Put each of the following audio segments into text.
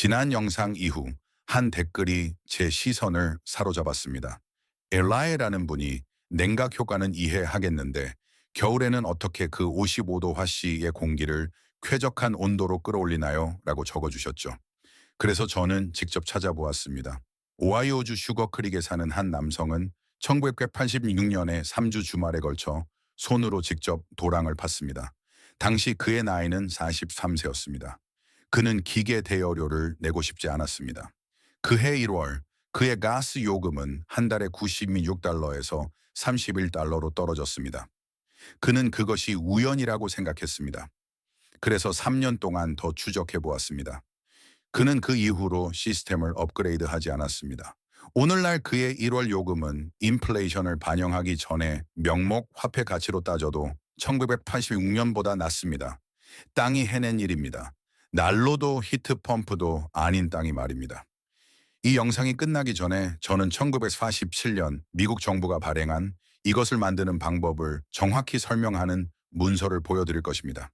지난 영상 이후 한 댓글이 제 시선을 사로잡았습니다. 엘라에라는 분이 냉각 효과는 이해하겠는데 겨울에는 어떻게 그 55도 화씨의 공기를 쾌적한 온도로 끌어올리나요? 라고 적어주셨죠. 그래서 저는 직접 찾아보았습니다. 오하이오주 슈거크릭에 사는 한 남성은 1986년에 3주 주말에 걸쳐 손으로 직접 도랑을 팠습니다. 당시 그의 나이는 43세였습니다. 그는 기계 대여료를 내고 싶지 않았습니다. 그해 1월 그의 가스 요금은 한 달에 96달러에서 31달러로 떨어졌습니다. 그는 그것이 우연이라고 생각했습니다. 그래서 3년 동안 더 추적해 보았습니다. 그는 그 이후로 시스템을 업그레이드하지 않았습니다. 오늘날 그의 1월 요금은 인플레이션을 반영하기 전에 명목 화폐 가치로 따져도 1986년보다 낮습니다. 땅이 해낸 일입니다. 난로도 히트펌프도 아닌 땅이 말입니다. 이 영상이 끝나기 전에 저는 1947년 미국 정부가 발행한 이것을 만드는 방법을 정확히 설명하는 문서를 보여드릴 것입니다.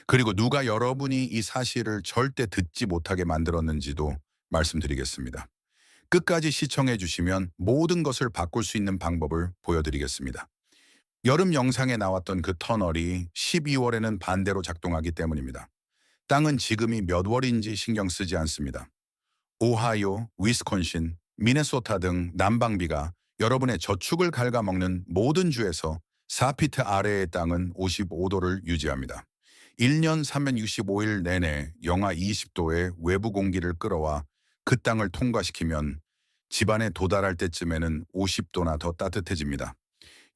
그리고 누가 여러분이 이 사실을 절대 듣지 못하게 만들었는지도 말씀드리겠습니다. 끝까지 시청해 주시면 모든 것을 바꿀 수 있는 방법을 보여드리겠습니다. 여름 영상에 나왔던 그 터널이 12월에는 반대로 작동하기 때문입니다. 땅은 지금이 몇 월인지 신경 쓰지 않습니다. 오하이오, 위스콘신, 미네소타 등 난방비가 여러분의 저축을 갉아먹는 모든 주에서 4피트 아래의 땅은 55도를 유지합니다. 1년 365일 내내 영하 20도의 외부 공기를 끌어와 그 땅을 통과시키면 집안에 도달할 때쯤에는 50도나 더 따뜻해집니다.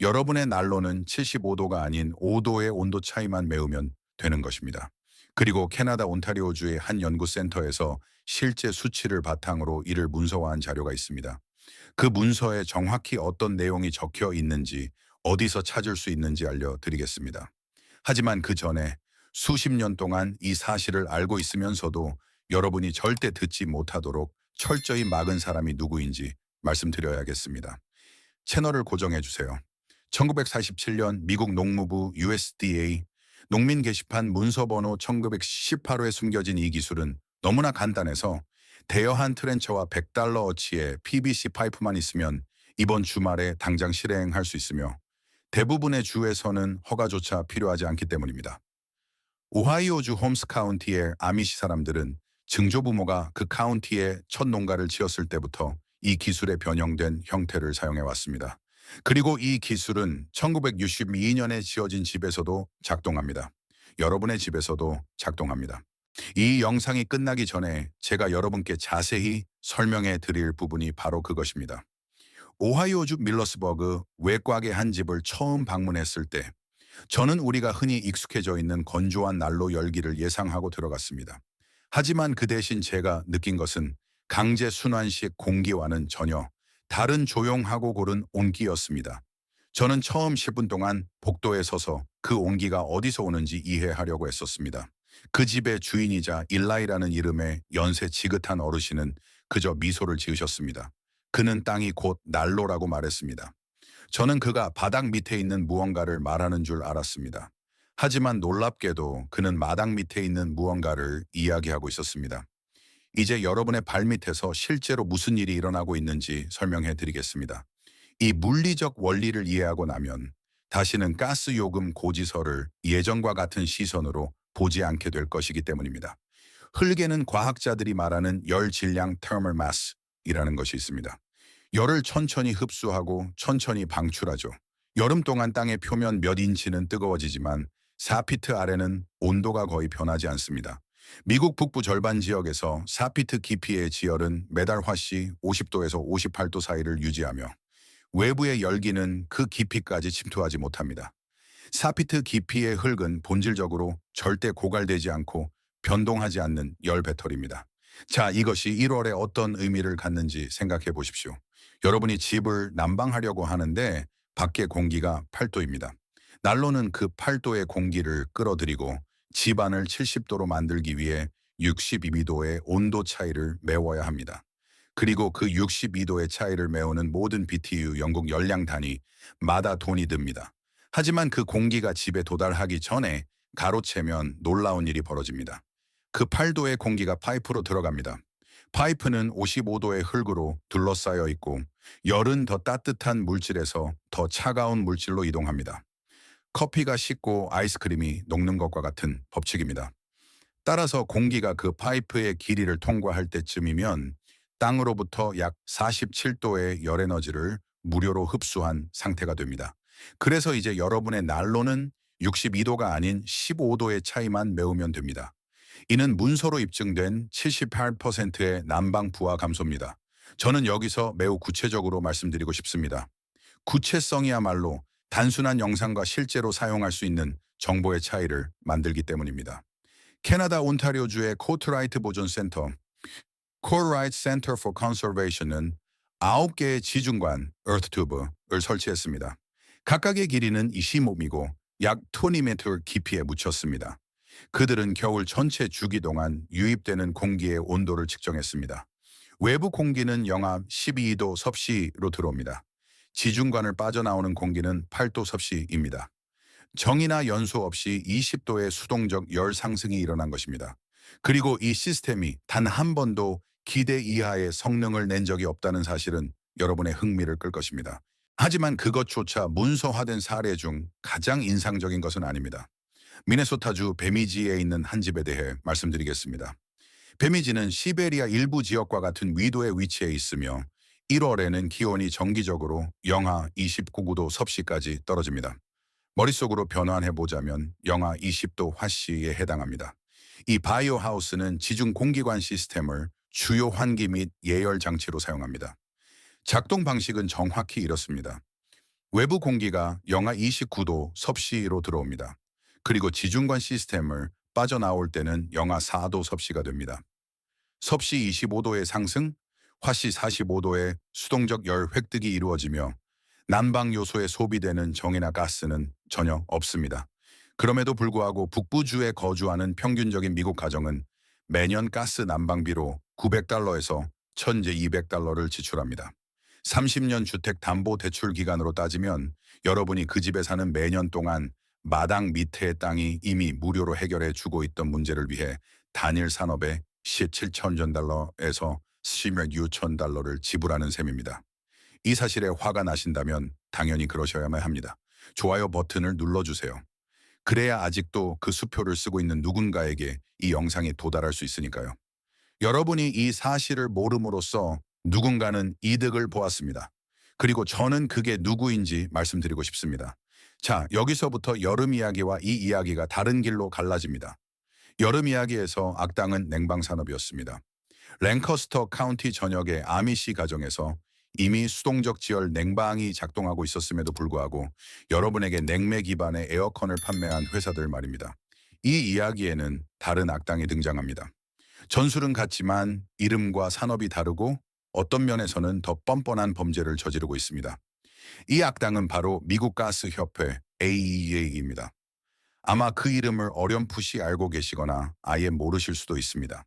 여러분의 난로는 75도가 아닌 5도의 온도 차이만 메우면 되는 것입니다. 그리고 캐나다 온타리오주의 한 연구센터에서 실제 수치를 바탕으로 이를 문서화한 자료가 있습니다. 그 문서에 정확히 어떤 내용이 적혀 있는지 어디서 찾을 수 있는지 알려드리겠습니다. 하지만 그 전에 수십 년 동안 이 사실을 알고 있으면서도 여러분이 절대 듣지 못하도록 철저히 막은 사람이 누구인지 말씀드려야겠습니다. 채널을 고정해 주세요. 1947년 미국 농무부 USDA 농민 게시판 문서 번호 1918호에 숨겨진 이 기술은 너무나 간단해서 대여한 트렌처와 $100어치의 PVC 파이프만 있으면 이번 주말에 당장 실행할 수 있으며 대부분의 주에서는 허가조차 필요하지 않기 때문입니다. 오하이오주 홈스 카운티의 아미시 사람들은 증조부모가 그 카운티에 첫 농가를 지었을 때부터 이 기술에 변형된 형태를 사용해 왔습니다. 그리고 이 기술은 1962년에 지어진 집에서도 작동합니다. 여러분의 집에서도 작동합니다. 이 영상이 끝나기 전에 제가 여러분께 자세히 설명해 드릴 부분이 바로 그것입니다. 오하이오주 밀러스버그 외곽의 한 집을 처음 방문했을 때 저는 우리가 흔히 익숙해져 있는 건조한 난로 열기를 예상하고 들어갔습니다. 하지만 그 대신 제가 느낀 것은 강제 순환식 공기와는 전혀 다른 조용하고 고른 온기였습니다. 저는 처음 10분 동안 복도에 서서 그 온기가 어디서 오는지 이해하려고 했었습니다. 그 집의 주인이자 일라이라는 이름의 연세 지긋한 어르신은 그저 미소를 지으셨습니다. 그는 땅이 곧 난로라고 말했습니다. 저는 그가 바닥 밑에 있는 무언가를 말하는 줄 알았습니다. 하지만 놀랍게도 그는 마당 밑에 있는 무언가를 이야기하고 있었습니다. 이제 여러분의 발밑에서 실제로 무슨 일이 일어나고 있는지 설명해 드리겠습니다. 이 물리적 원리를 이해하고 나면 다시는 가스 요금 고지서를 예전과 같은 시선으로 보지 않게 될 것이기 때문입니다. 흙에는 과학자들이 말하는 열 질량 thermal mass이라는 것이 있습니다. 열을 천천히 흡수하고 천천히 방출하죠. 여름 동안 땅의 표면 몇 인치는 뜨거워지지만 4피트 아래는 온도가 거의 변하지 않습니다. 미국 북부 절반 지역에서 4피트 깊이의 지열은 매달 화씨 50도에서 58도 사이를 유지하며 외부의 열기는 그 깊이까지 침투하지 못합니다. 4피트 깊이의 흙은 본질적으로 절대 고갈되지 않고 변동하지 않는 열 배터리입니다. 자, 이것이 1월에 어떤 의미를 갖는지 생각해 보십시오. 여러분이 집을 난방하려고 하는데 밖의 공기가 8도입니다. 난로는 그 8도의 공기를 끌어들이고 집안을 70도로 만들기 위해 62도의 온도 차이를 메워야 합니다. 그리고 그 62도의 차이를 메우는 모든 BTU 영국 열량 단위마다 돈이 듭니다. 하지만 그 공기가 집에 도달하기 전에 가로채면 놀라운 일이 벌어집니다. 그 8도의 공기가 파이프로 들어갑니다. 파이프는 55도의 흙으로 둘러싸여 있고 열은 더 따뜻한 물질에서 더 차가운 물질로 이동합니다. 커피가 식고 아이스크림이 녹는 것과 같은 법칙입니다. 따라서 공기가 그 파이프의 길이를 통과할 때쯤이면 땅으로부터 약 47도의 열 에너지를 무료로 흡수한 상태가 됩니다. 그래서 이제 여러분의 난로는 62도가 아닌 15도의 차이만 메우면 됩니다. 이는 문서로 입증된 78%의 난방 부하 감소입니다. 저는 여기서 매우 구체적으로 말씀드리고 싶습니다. 구체성이야말로 단순한 영상과 실제로 사용할 수 있는 정보의 차이를 만들기 때문입니다. 캐나다 온타리오주의 코트라이트 보존센터 Courtright Center for Conservation은 9개의 지중관 (earth-tube를) 설치했습니다. 각각의 길이는 25m이고 약 20m 깊이에 묻혔습니다. 그들은 겨울 전체 주기 동안 유입되는 공기의 온도를 측정했습니다. 외부 공기는 영하 12도 섭씨로 들어옵니다. 지중관을 빠져나오는 공기는 8도 섭씨입니다. 정이나 연소 없이 20도의 수동적 열 상승이 일어난 것입니다. 그리고 이 시스템이 단 한 번도 기대 이하의 성능을 낸 적이 없다는 사실은 여러분의 흥미를 끌 것입니다. 하지만 그것조차 문서화된 사례 중 가장 인상적인 것은 아닙니다. 미네소타주 베미지에 있는 한 집에 대해 말씀드리겠습니다. 베미지는 시베리아 일부 지역과 같은 위도에 위치해 있으며 1월에는 기온이 정기적으로 영하 29도 섭씨까지 떨어집니다. 머릿속으로 변환해보자면 영하 20도 화씨에 해당합니다. 이 바이오 하우스는 지중 공기관 시스템을 주요 환기 및 예열 장치로 사용합니다. 작동 방식은 정확히 이렇습니다. 외부 공기가 영하 29도 섭씨로 들어옵니다. 그리고 지중관 시스템을 빠져나올 때는 영하 4도 섭씨가 됩니다. 섭씨 25도의 상승, 화씨 45도의 수동적 열 획득이 이루어지며 난방 요소에 소비되는 정이나 가스는 전혀 없습니다. 그럼에도 불구하고 북부주에 거주하는 평균적인 미국 가정은 매년 가스 난방비로 $900에서 $1,200를 지출합니다. 30년 주택 담보 대출 기간으로 따지면 여러분이 그 집에 사는 매년 동안 마당 밑에의 땅이 이미 무료로 해결해 주고 있던 문제를 위해 단일 산업에 $17,000에서 $160,000를 지불하는 셈입니다. 이 사실에 화가 나신다면 당연히 그러셔야만 합니다. 좋아요 버튼을 눌러주세요. 그래야 아직도 그 수표를 쓰고 있는 누군가에게 이 영상이 도달할 수 있으니까요. 여러분이 이 사실을 모름으로써 누군가는 이득을 보았습니다. 그리고 저는 그게 누구인지 말씀드리고 싶습니다. 자, 여기서부터 여름 이야기와 이 이야기가 다른 길로 갈라집니다. 여름 이야기에서 악당은 냉방산업이었습니다. 랭커스터 카운티 전역의 아미시 가정에서 이미 수동적 지열 냉방이 작동하고 있었음에도 불구하고 여러분에게 냉매 기반의 에어컨을 판매한 회사들 말입니다. 이 이야기에는 다른 악당이 등장합니다. 전술은 같지만 이름과 산업이 다르고 어떤 면에서는 더 뻔뻔한 범죄를 저지르고 있습니다. 이 악당은 바로 미국 가스 협회 AEA입니다. 아마 그 이름을 어렴풋이 알고 계시거나 아예 모르실 수도 있습니다.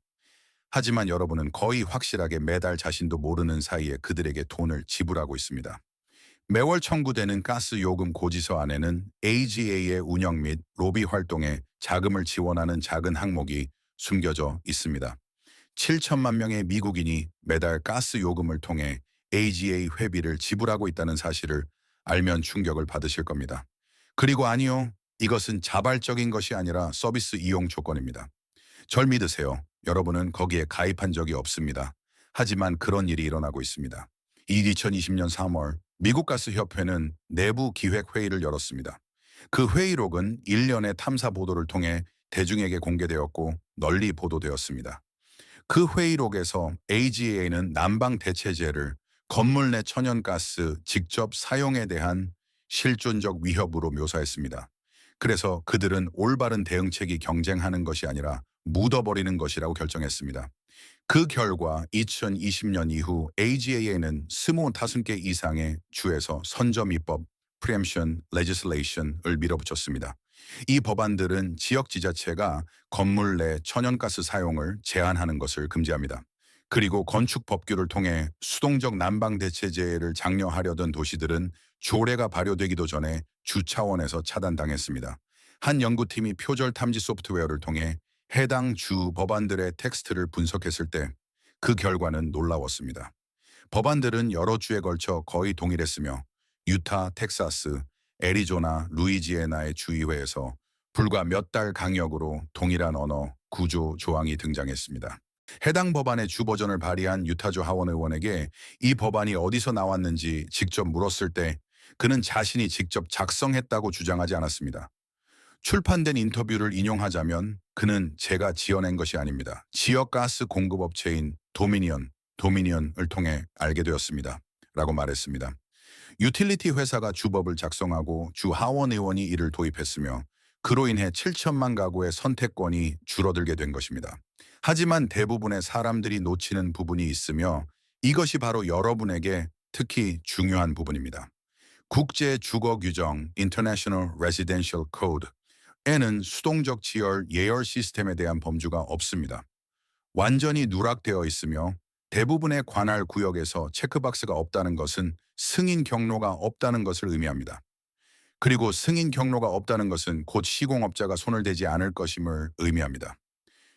하지만 여러분은 거의 확실하게 매달 자신도 모르는 사이에 그들에게 돈을 지불하고 있습니다. 매월 청구되는 가스 요금 고지서 안에는 AGA의 운영 및 로비 활동에 자금을 지원하는 작은 항목이 숨겨져 있습니다. 7천만 명의 미국인이 매달 가스 요금을 통해 AGA 회비를 지불하고 있다는 사실을 알면 충격을 받으실 겁니다. 그리고 아니요, 이것은 자발적인 것이 아니라 서비스 이용 조건입니다. 절 믿으세요. 여러분은 거기에 가입한 적이 없습니다. 하지만 그런 일이 일어나고 있습니다. 2020년 3월 미국 가스 협회는 내부 기획 회의를 열었습니다. 그 회의록은 일련의 탐사 보도를 통해 대중에게 공개되었고 널리 보도되었습니다. 그 회의록에서 AGA는 난방 대체제를 건물 내 천연가스 직접 사용에 대한 실존적 위협으로 묘사했습니다. 그래서 그들은 올바른 대응책이 경쟁하는 것이 아니라 묻어버리는 것이라고 결정했습니다. 그 결과 2020년 이후 AGA는 25개 이상의 주에서 선점입법 (Preemption Legislation)을 밀어붙였습니다. 이 법안들은 지역 지자체가 건물 내 천연가스 사용을 제한하는 것을 금지합니다. 그리고 건축 법규를 통해 수동적 난방 대체제를 장려하려던 도시들은 조례가 발효되기도 전에 주 차원에서 차단당했습니다. 한 연구팀이 표절 탐지 소프트웨어를 통해 해당 주 법안들의 텍스트를 분석했을 때 그 결과는 놀라웠습니다. 법안들은 여러 주에 걸쳐 거의 동일했으며 유타, 텍사스, 애리조나, 루이지애나의 주의회에서 불과 몇 달 강력으로 동일한 언어, 구조, 조항이 등장했습니다. 해당 법안의 주 버전을 발의한 유타주 하원 의원에게 이 법안이 어디서 나왔는지 직접 물었을 때 그는 자신이 직접 작성했다고 주장하지 않았습니다. 출판된 인터뷰를 인용하자면 그는 제가 지어낸 것이 아닙니다. 지역 가스 공급업체인 도미니언을 통해 알게 되었습니다. 라고 말했습니다. 유틸리티 회사가 주법을 작성하고 주 하원 의원이 이를 도입했으며 그로 인해 7천만 가구의 선택권이 줄어들게 된 것입니다. 하지만 대부분의 사람들이 놓치는 부분이 있으며 이것이 바로 여러분에게 특히 중요한 부분입니다. 국제 주거 규정 International Residential Code에는 수동적 지열 예열 시스템에 대한 범주가 없습니다. 완전히 누락되어 있으며 대부분의 관할 구역에서 체크박스가 없다는 것은 승인 경로가 없다는 것을 의미합니다. 그리고 승인 경로가 없다는 것은 곧 시공업자가 손을 대지 않을 것임을 의미합니다.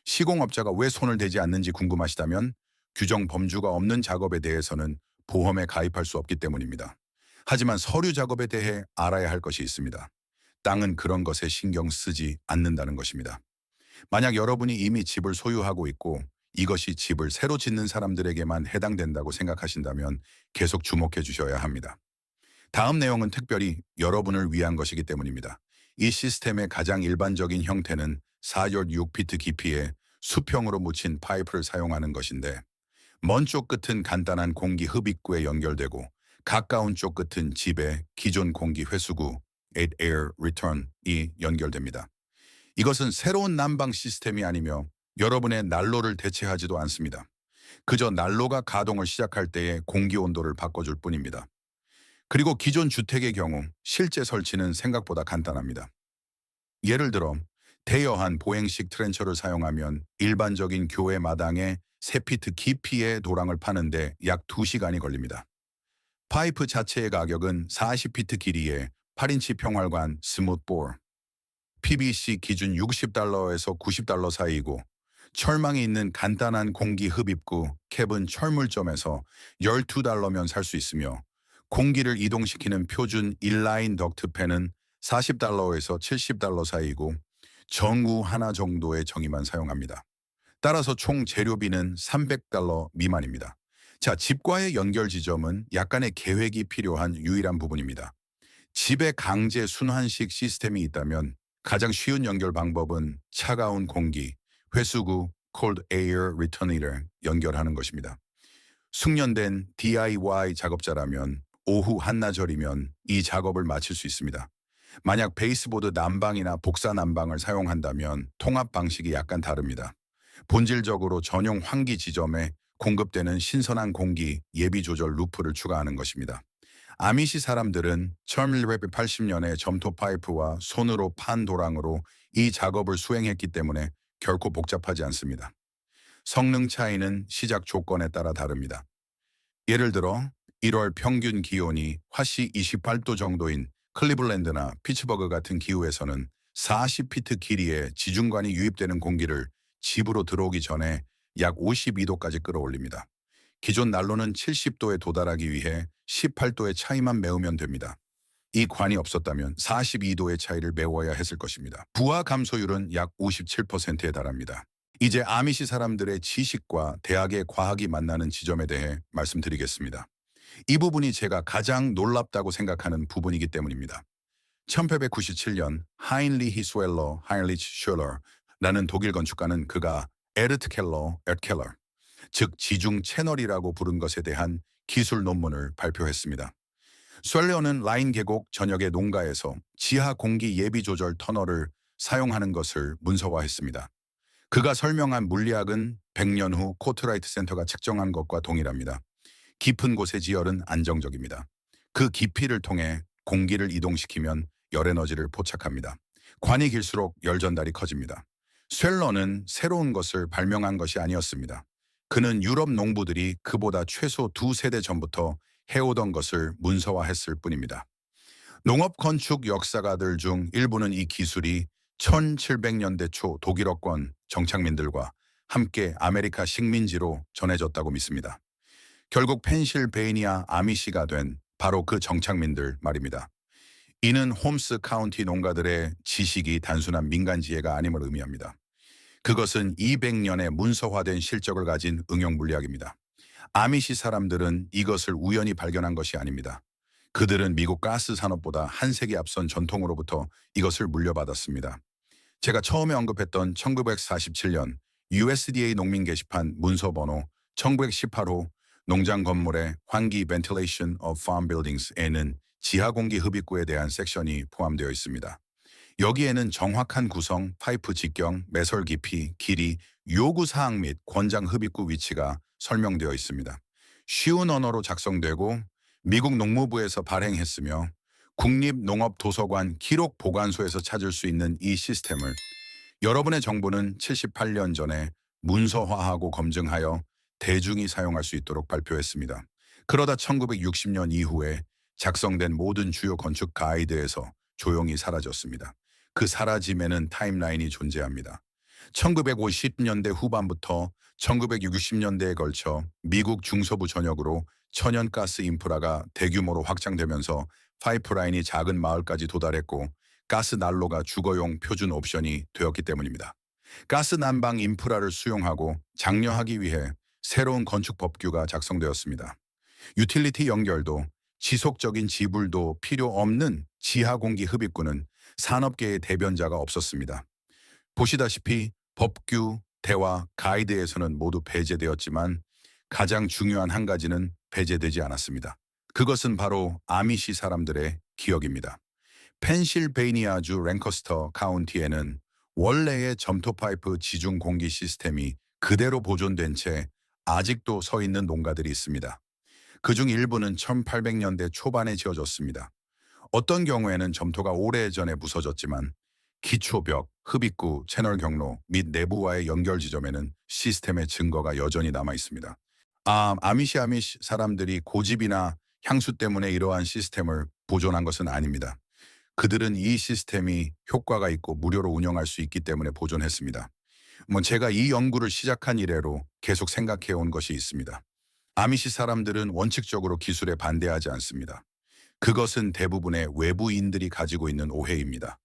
시공업자가 왜 손을 대지 않는지 궁금하시다면 규정 범주가 없는 작업에 대해서는 보험에 가입할 수 없기 때문입니다. 하지만 서류 작업에 대해 알아야 할 것이 있습니다. 땅은 그런 것에 신경 쓰지 않는다는 것입니다. 만약 여러분이 이미 집을 소유하고 있고 이것이 집을 새로 짓는 사람들에게만 해당된다고 생각하신다면 계속 주목해 주셔야 합니다. 다음 내용은 특별히 여러분을 위한 것이기 때문입니다. 이 시스템의 가장 일반적인 형태는 4.6피트 깊이의 수평으로 묻힌 파이프를 사용하는 것인데 먼 쪽 끝은 간단한 공기 흡입구에 연결되고 가까운 쪽 끝은 집의 기존 공기 회수구 Air Return이 연결됩니다. 이것은 새로운 난방 시스템이 아니며 여러분의 난로를 대체하지도 않습니다. 그저 난로가 가동을 시작할 때의 공기 온도를 바꿔줄 뿐입니다. 그리고 기존 주택의 경우 실제 설치는 생각보다 간단합니다. 예를 들어 대여한 보행식 트렌처를 사용하면 일반적인 교회 마당에 3피트 깊이의 도랑을 파는데 약 2시간이 걸립니다. 파이프 자체의 가격은 40피트 길이의 8인치 평활관 스무트보어, PVC 기준 $60에서 $90 사이이고 철망이 있는 간단한 공기 흡입구 캡은 철물점에서 $12면 살 수 있으며 공기를 이동시키는 표준 인라인 덕트팬은 $40에서 $70 사이이고 전구 하나 정도의 정의만 사용합니다. 따라서 총 재료비는 $300 미만입니다. 자, 집과의 연결 지점은 약간의 계획이 필요한 유일한 부분입니다. 집에 강제 순환식 시스템이 있다면 가장 쉬운 연결 방법은 차가운 공기, 회수구 Cold Air Return을 연결하는 것입니다. 숙련된 DIY 작업자라면 오후 한나절이면 이 작업을 마칠 수 있습니다. 만약 베이스보드 난방이나 복사 난방을 사용한다면 통합 방식이 약간 다릅니다. 본질적으로 전용 환기 지점에 공급되는 신선한 공기 예비 조절 루프를 추가하는 것입니다. 아미시 사람들은 1980년에 점토 파이프와 손으로 판 도랑으로 이 작업을 수행했기 때문에 결코 복잡하지 않습니다. 성능 차이는 시작 조건에 따라 다릅니다. 예를 들어 1월 평균 기온이 화씨 28도 정도인 클리블랜드나 피츠버그 같은 기후에서는 40피트 길이의 지중관이 유입되는 공기를 집으로 들어오기 전에 약 52도까지 끌어올립니다. 기존 난로는 70도에 도달하기 위해 18도의 차이만 메우면 됩니다. 이 관이 없었다면 42도의 차이를 메워야 했을 것입니다. 부하 감소율은 약 57%에 달합니다. 이제 아미시 사람들의 지식과 대학의 과학이 만나는 지점에 대해 말씀드리겠습니다. 이 부분이 제가 가장 놀랍다고 생각하는 부분이기 때문입니다. 1897년 하인리히 스웰러 하인리치 슐러라는 독일 건축가는 그가 에르트켈러, 즉 지중 채널이라고 부른 것에 대한 기술 논문을 발표했습니다. 스웰러는 라인 계곡 전역의 농가에서 지하 공기 예비 조절 터널을 사용하는 것을 문서화했습니다. 그가 설명한 물리학은 100년 후 코트라이트 센터가 측정한 것과 동일합니다. 깊은 곳의 지열은 안정적입니다. 그 깊이를 통해 공기를 이동시키면 열에너지를 포착합니다. 관이 길수록 열 전달이 커집니다. 스웰러는 새로운 것을 발명한 것이 아니었습니다. 그는 유럽 농부들이 그보다 최소 2세대 전부터 해오던 것을 문서화했을 뿐입니다. 농업 건축 역사가들 중 일부는 이 기술이 1700년대 초 독일어권 정착민들과 함께 아메리카 식민지로 전해졌다고 믿습니다. 결국 펜실베이니아 아미시가 된 바로 그 정착민들 말입니다. 이는 홈스 카운티 농가들의 지식이 단순한 민간지혜가 아님을 의미합니다. 그것은 200년의 문서화된 실적을 가진 응용 물리학입니다. 아미시 사람들은 이것을 우연히 발견한 것이 아닙니다. 그들은 미국 가스 산업보다 한 세기 앞선 전통으로부터 이것을 물려받았습니다. 제가 처음에 언급했던 1947년 USDA 농민 게시판 문서 번호 1918호 농장 건물의 환기 Ventilation of Farm Buildings에는 지하 공기 흡입구에 대한 섹션이 포함되어 있습니다. 여기에는 정확한 구성, 파이프 직경, 매설 깊이, 길이, 요구 사항 및 권장 흡입구 위치가 설명되어 있습니다. 쉬운 언어로 작성되고 미국 농무부에서 발행했으며 국립농업도서관 기록보관소에서 찾을 수 있는 이 시스템을 여러분의 정부는 78년 전에 문서화하고 검증하여 대중이 사용할 수 있도록 발표했습니다. 그러다 1960년 이후에 작성된 모든 주요 건축 가이드에서 조용히 사라졌습니다. 그 사라짐에는 타임라인이 존재합니다. 1950년대 후반부터 1960년대에 걸쳐 미국 중서부 전역으로 천연가스 인프라가 대규모로 확장되면서 파이프라인이 작은 마을까지 도달했고 가스 난로가 주거용 표준 옵션이 되었기 때문입니다. 가스 난방 인프라를 수용하고 장려하기 위해 새로운 건축 법규가 작성되었습니다. 유틸리티 연결도 지속적인 지불도 필요 없는 지하 공기 흡입구는 산업계의 대변자가 없었습니다. 보시다시피 법규, 대화, 가이드에서는 모두 배제되었지만 가장 중요한 한 가지는 배제되지 않았습니다. 그것은 바로 아미시 사람들의 기억입니다. 펜실베이니아주 랭커스터 카운티에는 원래의 점토 파이프 지중 공기 시스템이 그대로 보존된 채 아직도 서 있는 농가들이 있습니다. 그중 일부는 1800년대 초반에 지어졌습니다. 어떤 경우에는 점토가 오래전에 부서졌지만 기초벽, 흡입구, 채널 경로 및 내부와의 연결 지점에는 시스템의 증거가 여전히 남아 있습니다. 아미시 사람들이 고집이나 향수 때문에 이러한 시스템을 보존한 것은 아닙니다. 그들은 이 시스템이 효과가 있고 무료로 운영할 수 있기 때문에 보존했습니다. 제가 이 연구를 시작한 이래로 계속 생각해 온 것이 있습니다. 아미시 사람들은 원칙적으로 기술에 반대하지 않습니다. 그것은 대부분의 외부인들이 가지고 있는 오해입니다.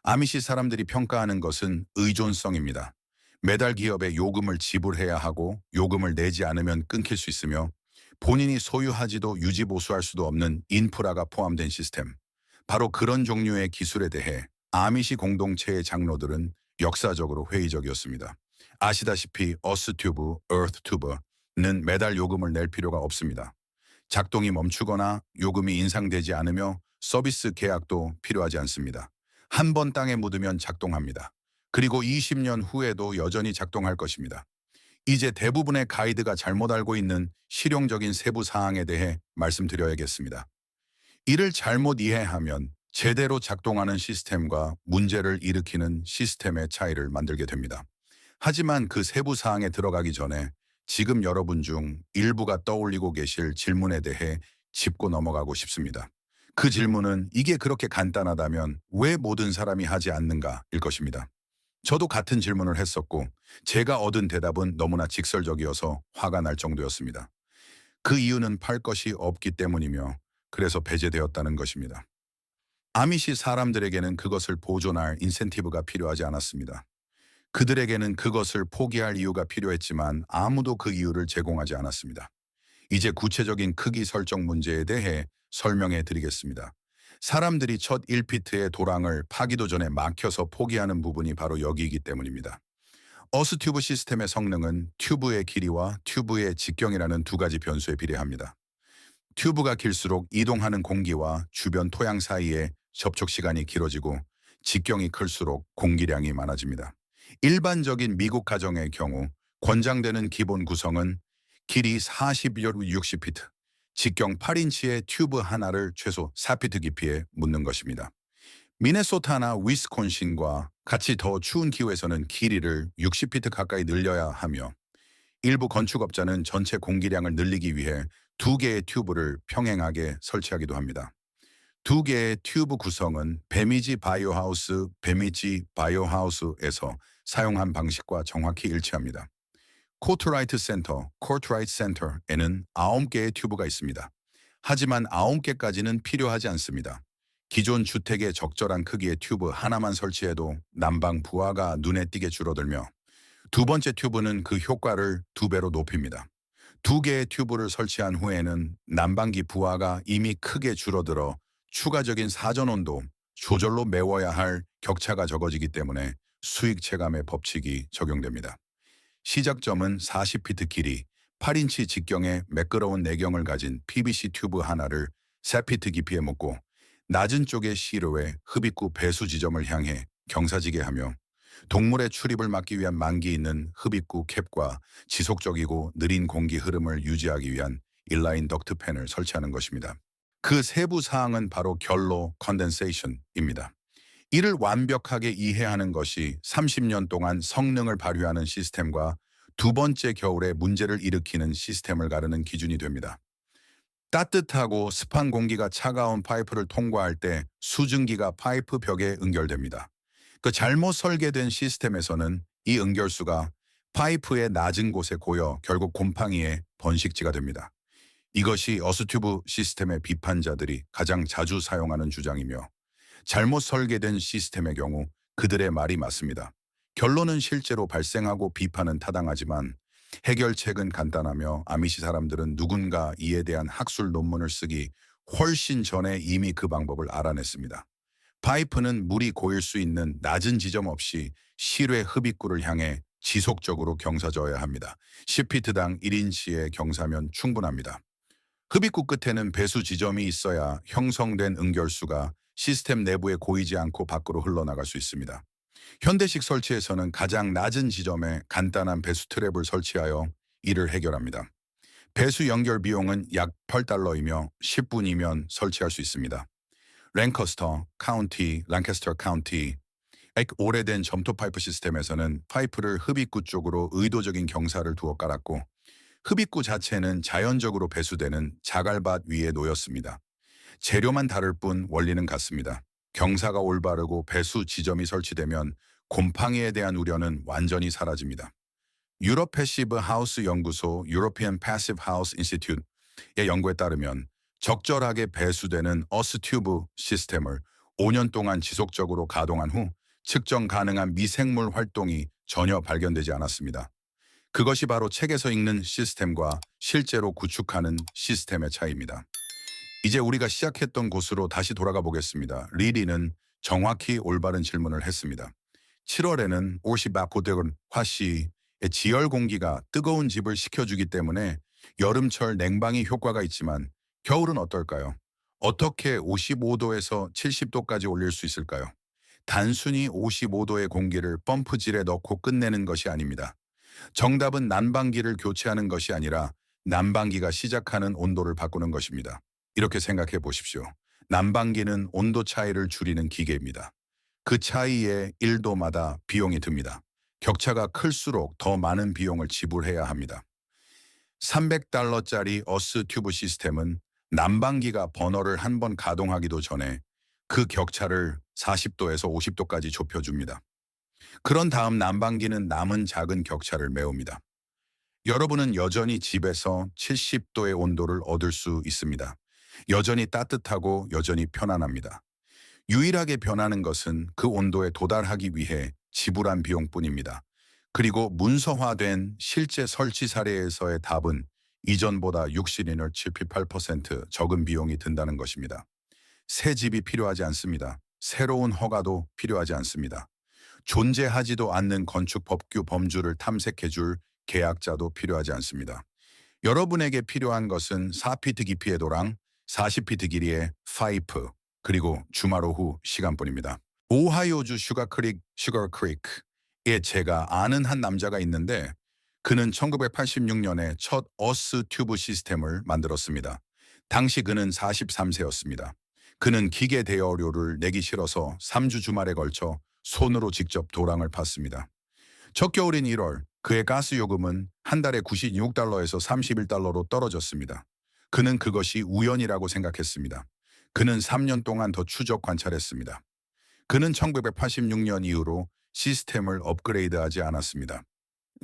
아미시 사람들이 평가하는 것은 의존성입니다. 매달 기업에 요금을 지불해야 하고 요금을 내지 않으면 끊길 수 있으며 본인이 소유하지도 유지 보수할 수도 없는 인프라가 포함된 시스템. 바로 그런 종류의 기술에 대해 아미시 공동체의 장로들은 역사적으로 회의적이었습니다. 아시다시피 어스튜브, earthtube는 매달 요금을 낼 필요가 없습니다. 작동이 멈추거나 요금이 인상되지 않으며 서비스 계약도 필요하지 않습니다. 한 번 땅에 묻으면 작동합니다. 그리고 20년 후에도 여전히 작동할 것입니다. 이제 대부분의 가이드가 잘못 알고 있는 실용적인 세부 사항에 대해 말씀드려야겠습니다. 이를 잘못 이해하면 제대로 작동하는 시스템과 문제를 일으키는 시스템의 차이를 만들게 됩니다. 하지만 그 세부 사항에 들어가기 전에 지금 여러분 중 일부가 떠올리고 계실 질문에 대해 짚고 넘어가고 싶습니다. 그 질문은 이게 그렇게 간단하다면 왜 모든 사람이 하지 않는가일 것입니다. 저도 같은 질문을 했었고 제가 얻은 대답은 너무나 직설적이어서 화가 날 정도였습니다. 그 이유는 팔 것이 없기 때문이며 그래서 배제되었다는 것입니다. 아미시 사람들에게는 그것을 보존할 인센티브가 필요하지 않았습니다. 그들에게는 그것을 포기할 이유가 필요했지만 아무도 그 이유를 제공하지 않았습니다. 이제 구체적인 크기 설정 문제에 대해 설명해 드리겠습니다. 사람들이 첫 1피트의 도랑을 파기도 전에 막혀서 포기하는 부분이 바로 여기이기 때문입니다. 어스튜브 시스템의 성능은 튜브의 길이와 튜브의 직경이라는 두 가지 변수에 비례합니다. 튜브가 길수록 이동하는 공기와 주변 토양 사이의 접촉 시간이 길어지고 직경이 클수록 공기량이 많아집니다. 일반적인 미국 가정의 경우 권장되는 기본 구성은 길이 40-60피트, 직경 8인치의 튜브 하나를 최소 4피트 깊이에 묻는 것입니다. 미네소타나 위스콘신과 같이 더 추운 기후에서는 길이를 60피트 가까이 늘려야 하며 일부 건축업자는 전체 공기량을 늘리기 위해 두 개의 튜브를 평행하게 설치하기도 합니다. 두 개의 튜브 구성은 베미지 바이오하우스에서 사용한 방식과 정확히 일치합니다. 코트라이트 센터, 코트라이트 센터에는 9개의 튜브가 있습니다. 하지만 9개까지는 필요하지 않습니다. 기존 주택의 적절한 크기의 튜브 하나만 설치해도 난방 부하가 눈에 띄게 줄어들며 두 번째 튜브는 그 효과를 2배로 높입니다. 2개의 튜브를 설치한 후에는 난방기 부하가 이미 크게 줄어들어 추가적인 사전온도 조절로 메워야 할 격차가 적어지기 때문에 수익 체감의 법칙이 적용됩니다. 시작점은 40피트 길이, 8인치 직경의 매끄러운 내경을 가진 PVC 튜브 하나를 3피트 깊이에 묶고 낮은 쪽의 시로에 흡입구 배수 지점을 향해 경사지게 하며 동물의 출입을 막기 위한 만기 있는 흡입구 캡과 지속적이고 느린 공기 흐름을 유지하기 위한 인라인 덕트팬을 설치하는 것입니다. 그 세부 사항은 바로 결로 컨덴세이션입니다. 이를 완벽하게 이해하는 것이 30년 동안 성능을 발휘하는 시스템과 두 번째 겨울에 문제를 일으키는 시스템을 가르는 기준이 됩니다. 따뜻하고 습한 공기가 차가운 파이프를 통과할 때 수증기가 파이프 벽에 응결됩니다. 그 잘못 설계된 시스템에서는 이 응결수가 파이프의 낮은 곳에 고여 결국 곰팡이의 번식지가 됩니다. 이것이 어스튜브 시스템의 비판자들이 가장 자주 사용하는 주장이며 잘못 설계된 시스템의 경우 그들의 말이 맞습니다. 결론은 실제로 발생하고 비판은 타당하지만 해결책은 간단하며 아미시 사람들은 누군가 이에 대한 학술 논문을 쓰기 훨씬 전에 이미 그 방법을 알아냈습니다. 파이프는 물이 고일 수 있는 낮은 지점 없이 실외 흡입구를 향해 지속적으로 경사져야 합니다. 10피트당 1인치의 경사면 충분합니다. 흡입구 끝에는 배수 지점이 있어야 형성된 응결수가 시스템 내부에 고이지 않고 밖으로 흘러나갈 수 있습니다. 현대식 설치에서는 가장 낮은 지점에 간단한 배수 트랩을 설치하여 이를 해결합니다. 배수 연결 비용은 약 $8이며 10분이면 설치할 수 있습니다. 랭커스터 카운티, 랑캐스터 카운티 오래된 점토 파이프 시스템에서는 파이프를 흡입구 쪽으로 의도적인 경사를 두어 깔았고 흡입구 자체는 자연적으로 배수되는 자갈밭 위에 놓였습니다. 재료만 다를 뿐 원리는 같습니다. 경사가 올바르고 배수 지점이 설치되면 곰팡이에 대한 우려는 완전히 사라집니다. 유럽 패시브 하우스 연구소 European Passive House Institute의 연구에 따르면 적절하게 배수되는 어스튜브 시스템을 5년 동안 지속적으로 가동한 후 측정 가능한 미생물 활동이 전혀 발견되지 않았습니다. 그것이 바로 책에서 읽는 시스템과 실제로 구축하는 시스템의 차이입니다. 이제 우리가 시작했던 곳으로 다시 돌아가 보겠습니다. 리리는 정확히 올바른 질문을 했습니다. 7월에는 오시바코데건 화씨의 지열 공기가 뜨거운 집을 식혀주기 때문에 여름철 냉방이 효과가 있지만 겨울은 어떨까요? 어떻게 55도에서 70도까지 올릴 수 있을까요? 단순히 55도의 공기를 펌프질에 넣고 끝내는 것이 아닙니다. 정답은 난방기를 교체하는 것이 아니라 난방기가 시작하는 온도를 바꾸는 것입니다. 이렇게 생각해 보십시오. 난방기는 온도 차이를 줄이는 기계입니다. 그 차이에 1도마다 비용이 듭니다. 격차가 클수록 더 많은 비용을 지불해야 합니다. $300짜리 어스 튜브 시스템은 난방기가 버너를 한 번 가동하기도 전에 그 격차를 40도에서 50도까지 좁혀줍니다. 그런 다음 난방기는 남은 작은 격차를 메웁니다. 여러분은 여전히 집에서 70도의 온도를 얻을 수 있습니다. 여전히 따뜻하고 여전히 편안합니다. 유일하게 변하는 것은 그 온도에 도달하기 위해 지불한 비용뿐입니다. 그리고 문서화된 실제 설치 사례에서의 답은 이전보다 60인을 78% 적은 비용이 든다는 것입니다. 새 집이 필요하지 않습니다. 새로운 허가도 필요하지 않습니다. 존재하지도 않는 건축 법규 범주를 탐색해줄 계약자도 필요하지 않습니다. 여러분에게 필요한 것은 4피트 깊이의 도랑, 40피트 길이의 파이프, 그리고 주말 오후 시간뿐입니다. 오하이오주 슈거크릭에 제가 아는 한 남자가 있는데 그는 1986년에 첫 어스 튜브 시스템을 만들었습니다. 당시 그는 43세였습니다. 그는 기계 대여료를 내기 싫어서 3주 주말에 걸쳐 손으로 직접 도랑을 팠습니다. 첫 겨울인 1월 그의 가스 요금은 한 달에 $96에서 $31로 떨어졌습니다. 그는 그것이 우연이라고 생각했습니다. 그는 3년 동안 더 추적 관찰했습니다. 그는 1986년 이후로 시스템을 업그레이드하지 않았습니다.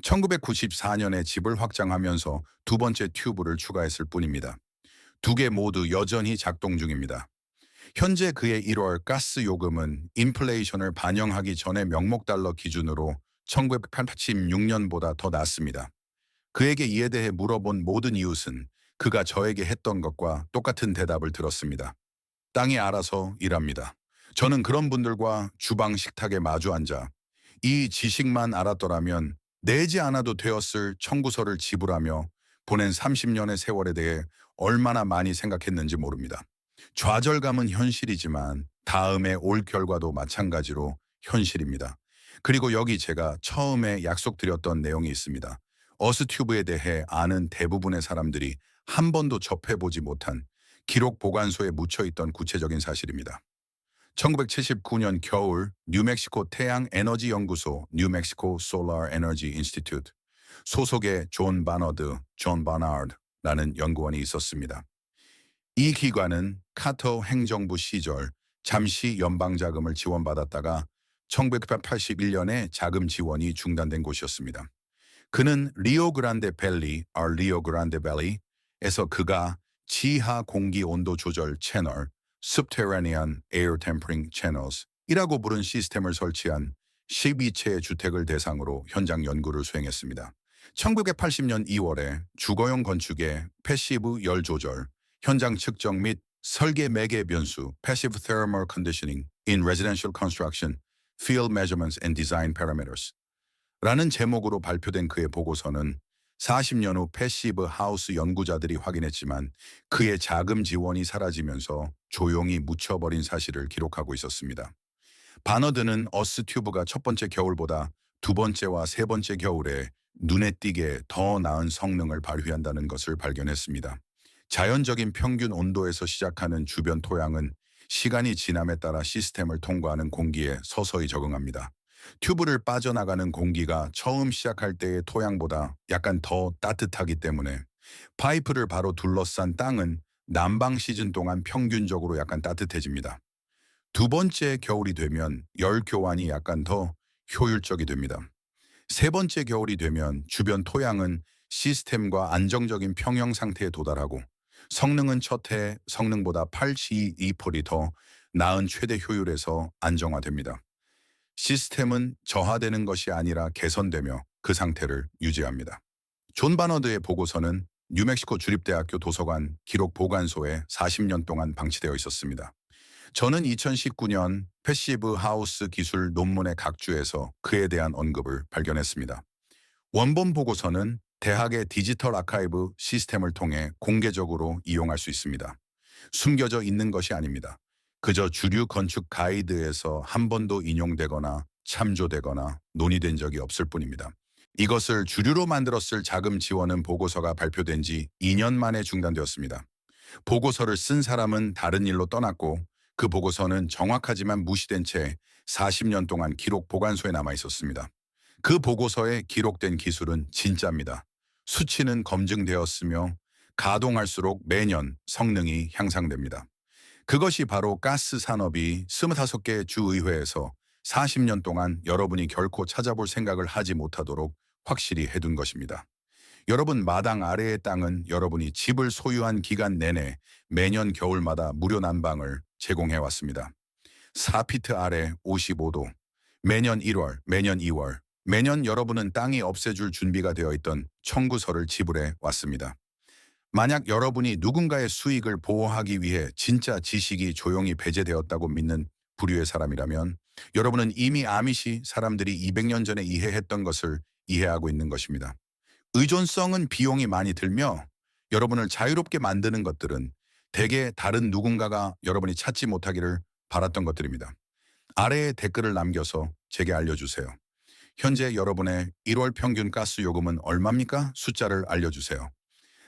1994년에 집을 확장하면서 두 번째 튜브를 추가했을 뿐입니다. 두 개 모두 여전히 작동 중입니다. 현재 그의 1월 가스 요금은 인플레이션을 반영하기 전에 명목 달러 기준으로 1986년보다 더 낮습니다. 그에게 이에 대해 물어본 모든 이웃은 그가 저에게 했던 것과 똑같은 대답을 들었습니다. 땅이 알아서 일합니다. 저는 그런 분들과 주방 식탁에 마주 앉아 이 지식만 알았더라면 내지 않아도 되었을 청구서를 지불하며 보낸 30년의 세월에 대해 얼마나 많이 생각했는지 모릅니다. 좌절감은 현실이지만 다음에 올 결과도 마찬가지로 현실입니다. 그리고 여기 제가 처음에 약속드렸던 내용이 있습니다. 어스튜브에 대해 아는 대부분의 사람들이 한 번도 접해보지 못한 기록 보관소에 묻혀있던 구체적인 사실입니다. 1979년 겨울 뉴멕시코 태양 에너지 연구소 뉴멕시코 솔라 에너지 인스티튜트 소속의 존 바나드라는 연구원이 있었습니다. 이 기관은 카터 행정부 시절 잠시 연방자금을 지원받았다가 1981년에 자금 지원이 중단된 곳이었습니다. 그는 리오 그란데 밸리에서 그가 지하 공기 온도 조절 채널 Subterranean Air Tempering Channels이라고 부른 시스템을 설치한 12채의 주택을 대상으로 현장 연구를 수행했습니다. 1980년 2월에 주거용 건축의 패시브 열 조절, 현장 측정 및 설계 매개 변수 Passive Thermal Conditioning in Residential Construction, Field Measurements and Design Parameters 라는 제목으로 발표된 그의 보고서는 40년 후 패시브 하우스 연구자들이 확인했지만 그의 자금 지원이 사라지면서 조용히 묻혀버린 사실을 기록하고 있었습니다. 바너드는 어스튜브가 첫 번째 겨울보다 두 번째와 세 번째 겨울에 눈에 띄게 더 나은 성능을 발휘한다는 것을 발견했습니다. 자연적인 평균 온도에서 시작하는 주변 토양은 시간이 지남에 따라 시스템을 통과하는 공기에 서서히 적응합니다. 튜브를 빠져나가는 공기가 처음 시작할 때의 토양보다 약간 더 따뜻하기 때문에 파이프를 바로 둘러싼 땅은 난방 시즌 동안 평균적으로 약간 따뜻해집니다. 두 번째 겨울이 되면 열 교환이 약간 더 효율적이 됩니다. 세 번째 겨울이 되면 주변 토양은 시스템과 안정적인 평형 상태에 도달하고 성능은 첫 해 성능보다 82%이 더 나은 최대 효율에서 안정화됩니다. 시스템은 저하되는 것이 아니라 개선되며 그 상태를 유지합니다. 존 바너드의 보고서는 뉴멕시코 주립대학교 도서관 기록 보관소에 40년 동안 방치되어 있었습니다. 저는 2019년 패시브 하우스 기술 논문의 각주에서 그에 대한 언급을 발견했습니다. 원본 보고서는 대학의 디지털 아카이브 시스템을 통해 공개적으로 이용할 수 있습니다. 숨겨져 있는 것이 아닙니다. 그저 주류 건축 가이드에서 한 번도 인용되거나 참조되거나 논의된 적이 없을 뿐입니다. 이것을 주류로 만들었을 자금 지원은 보고서가 발표된 지 2년 만에 중단되었습니다. 보고서를 쓴 사람은 다른 일로 떠났고 그 보고서는 정확하지만 무시된 채 40년 동안 기록 보관소에 남아 있었습니다. 그 보고서에 기록된 기술은 진짜입니다. 수치는 검증되었으며 가동할수록 매년 성능이 향상됩니다. 그것이 바로 가스 산업이 25개 주의회에서 40년 동안 여러분이 결코 찾아볼 생각을 하지 못하도록 확실히 해둔 것입니다. 여러분 마당 아래의 땅은 여러분이 집을 소유한 기간 내내 매년 겨울마다 무료 난방을 제공해왔습니다. 4피트 아래 55도, 매년 1월, 매년 2월, 매년 여러분은 땅이 없애줄 준비가 되어 있던 청구서를 지불해 왔습니다. 만약 여러분이 누군가의 수익을 보호하기 위해 진짜 지식이 조용히 배제되었다고 믿는 부류의 사람이라면 여러분은 이미 아미시 사람들이 200년 전에 이해했던 것을 이해하고 있는 것입니다. 의존성은 비용이 많이 들며 여러분을 자유롭게 만드는 것들은 대개 다른 누군가가 여러분이 찾지 못하기를 바랐던 것들입니다. 아래에 댓글을 남겨서 제게 알려주세요. 현재 여러분의 1월 평균 가스 요금은 얼마입니까? 숫자를 알려주세요.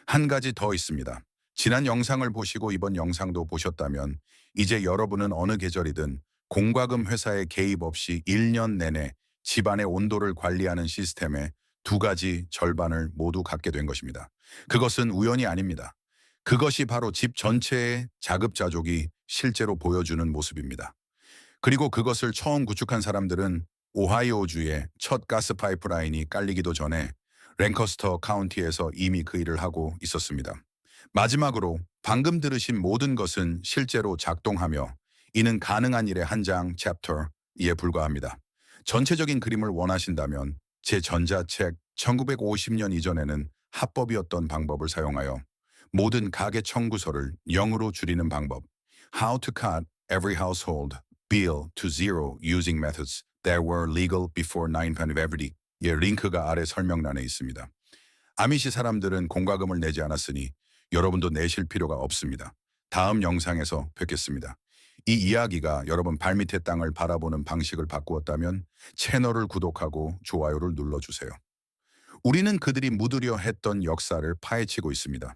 한 가지 더 있습니다. 지난 영상을 보시고 이번 영상도 보셨다면 이제 여러분은 어느 계절이든 공과금 회사의 개입 없이 1년 내내 집안의 온도를 관리하는 시스템의 두 가지 절반을 모두 갖게 된 것입니다. 그것은 우연이 아닙니다. 그것이 바로 집 전체의 자급자족이 실제로 보여주는 모습입니다. 그리고 그것을 처음 구축한 사람들은 오하이오주의 첫 가스 파이프라인이 깔리기도 전에 랭커스터 카운티에서 이미 그 일을 하고 있었습니다. 마지막으로 방금 들으신 모든 것은 실제로 작동하며 이는 가능한 일의 한 장 챕터에 불과합니다. 전체적인 그림을 원하신다면 제 전자책 1950년 이전에는 합법이었던 방법을 사용하여 모든 가계 청구서를 0으로 줄이는 방법 How to cut every household bill to zero using methods that were legal before 9/11의 링크가 아래 설명란에 있습니다. 아미시 사람들은 공과금을 내지 않았으니 여러분도 내실 필요가 없습니다. 다음 영상에서 뵙겠습니다. 이 이야기가 여러분 발밑의 땅을 바라보는 방식을 바꾸었다면 채널을 구독하고 좋아요를 눌러주세요. 우리는 그들이 묻으려 했던 역사를 파헤치고 있습니다.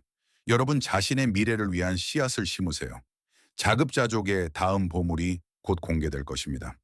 여러분 자신의 미래를 위한 씨앗을 심으세요. 자급자족의 다음 보물이 곧 공개될 것입니다.